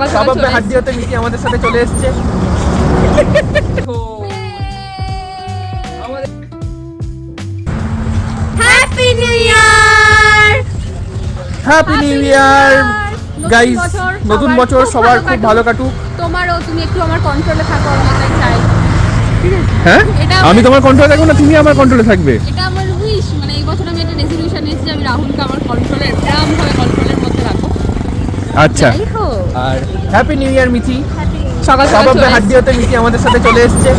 সকাল সকাল চলে হাড্ডি হতে মিকি আমাদের সাথে চলে এসেছে। Happy new year, happy new year guys, নতুন বছর সবার খুব ভালো কাটুক। তোমারও, তুমি একটু আমার কন্ট্রোলে থাকো, আমাকে চাই। হ্যাঁ, আমি তোমার কন্ট্রোলে থাকবো না, তুমি আমার কন্ট্রোলে থাকবে। এটা আমার উইশ, মানে এই বছর আমি একটা রেজলিউশন নিয়েছি যে আমি রাহুলকে আমার কন্ট্রোলের কন্ট্রোলের মধ্যে রাখবো। আচ্ছা, আর হ্যাপি নিউ ইয়ার মিথি। সকাল সকাল হাড্ডি হতে মিথি আমাদের সাথে চলে এসেছে।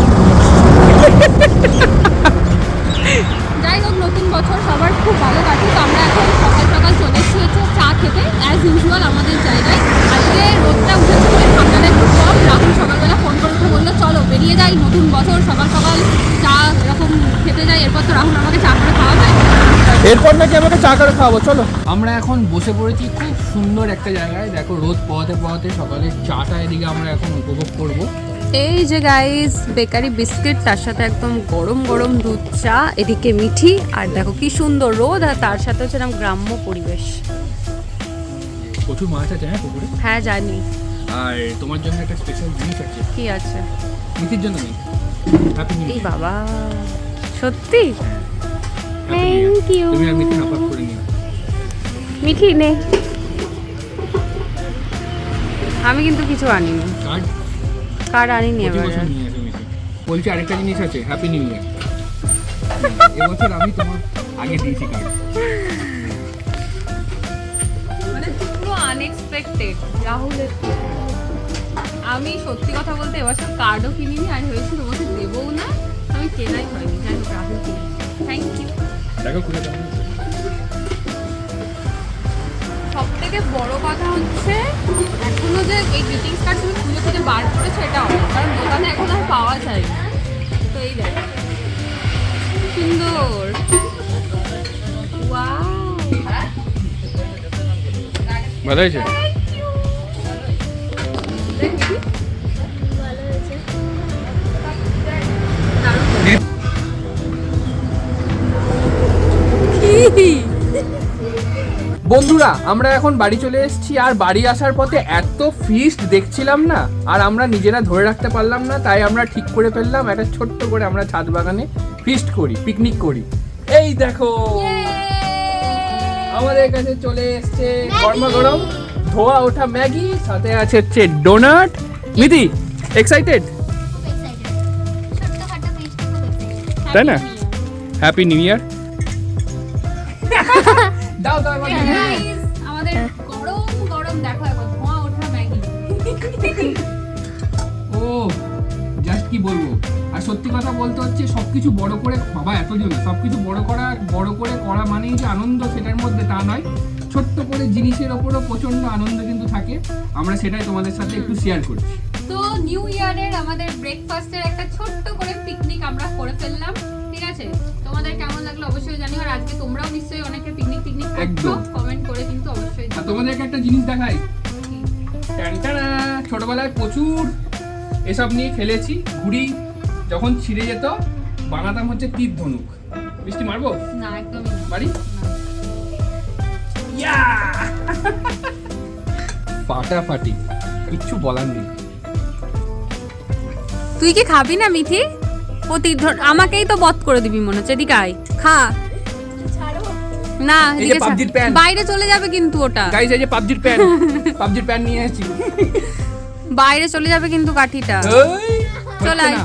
যাই হোক, নতুন বছর সবার খুব ভালো কাটুক। আমরা এখন সকাল সকাল চলে এসেছি হচ্ছে চা খেতে, অ্যাজ ইউজুয়াল আমাদের জায়গায়। আজকে রোদটা উঠেছে বলে ঠান্ডাটা একটু কম। রাহুল সকালবেলা ফোন করে উঠে বললো চলো বেরিয়ে যাই, নতুন বছর সকাল সকাল চা এরকম খেতে যাই। এরপর তো রাহুল আমাকে চা করে খাওয়াবে, এরপর নাকি আমাকে চা করে খাওয়াবো। চলো, আমরা এখন বসে পড়েছি খুব সুন্দর একটা জায়গায়। দেখো, রোদ পোহাতে পোহাতে সকালে চাটা এদিকে আমরা এখন উপভোগ করবো। এই যে গাইস, বেকারি বিস্কিট, তার সাথে একদম গরম গরম দুধ চা, এদিকে মিঠি, আর দেখো কি সুন্দর রোদ, আর তার সাথে হচ্ছে এরকম গ্রাম্য পরিবেশ। প্রচুর মাছ আছে হ্যাঁ পুকুরে। হ্যাঁ জানি। আর তোমার জন্য একটা স্পেশাল জিনিস আছে। কি আছে? মিথির জন্য নেই। হ্যাপি নিউ এই ইয়ার। বাবা, সত্যি? Thank you. তুমি আর মিথি নাপাক করে নিও। মিঠি নে, আমি কিন্তু কিছু আনিনি, কার্ড কার্ড আনিনি প্রতি এবার। বছর নিয়ে আসো মিথি। বলছি আরেকটা জিনিস আছে, হ্যাপি নিউ ইয়ার। এবছর আমি তোমার আগে দিয়েছি কার্ড। মানে পুরো আনএক্সপেক্টেড রাহুলের। আমি সত্যি কথা বলতে এবছর কার্ডও কিনিনি, আর হয়েছে তোমাকে দেবও না, আমি কেনাই হয়নি। যাই হোক, রাহুল কিনি। Thank you. দেখো খুলে দাও। সব থেকে বড় কথা হচ্ছে এখনো যে এই গ্রিটিংস কার্ড তুমি পুজো থেকে বার করেছো, এটা অনেক, কারণ দোকানে এখন আর পাওয়া যায় না। তো এই দেখো সুন্দর, ওয়াও, ভালো হয়েছে। বন্ধুরা, আমরা এখন বাড়ি চলে এসেছি। আর বাড়ি আসার পথে এত ফিস্ট দেখছিলাম না, আর আমরা নিজেরা ধরে রাখতে পারলাম না। তাই আমরা ঠিক করে ফেললাম একটা ছোট্ট করে আমরা ছাদ বাগানে ফিস্ট করি, পিকনিক করি। এই দেখো, আমাদের কাছে চলে এসছে গরমা গরম ধোয়া ওঠা ম্যাগি, সাথে আছে হচ্ছে ডোনাট। মিদি এক্সাইটেড তাই না? Happy new year. দাও দাও আমাদের গরম গরম দেখো এখন ধোঁয়া ওঠা ম্যাগি। ও জাস্ট কি বলবো। আর সত্যি কথা বলতে হচ্ছে সবকিছু বড় করে, বাবা এত জন্য সবকিছু বড় করে করা মানেই যে আনন্দ সেটার মধ্যে তা নয়। ছোট্ট করে জিনিসের ওপরও প্রচন্ড আনন্দ কিন্তু থাকে। আমরা সেটাই তোমাদের সাথে একটু শেয়ার করছি। তো নিউ ইয়ারের আমাদের ব্রেকফাস্টের একটা ছোট্ট করে পিকনিক আমরা করে ফেললাম, ঠিক আছে? তোমাদের কেমন লাগলো অবশ্যই জানিও। আর আজকে তোমরাও নিশ্চয়ই অনেকে পিকনিক করছো, কমেন্ট করে কিন্তু অবশ্যই আর তোমাদেরকে একটা জিনিস দেখাই। টানটানা, ছোটবেলায় প্রচুর এসব নিয়ে খেলেছি। ঘুড়ি যখন ছিঁড়ে যেত বানাতাম হচ্ছে তীর ধনুক। বৃষ্টি মারবো না, একদমই না। বাড়ি ফাটাফাটি, কিচ্ছু বলার নেই। তুই কি খাবি না মিঠি? আমাকেই তো বধ করে দিবি মনে হচ্ছে। এদিকে আয়, খা না, এই যে পাবজির প্যান, বাইরে চলে যাবে কিন্তু ওটা। গাইস এই যে পাবজির প্যান নিয়ে এসেছি। বাইরে চলে যাবে কিন্তু কাঠিটা। ওই চলে আয়। না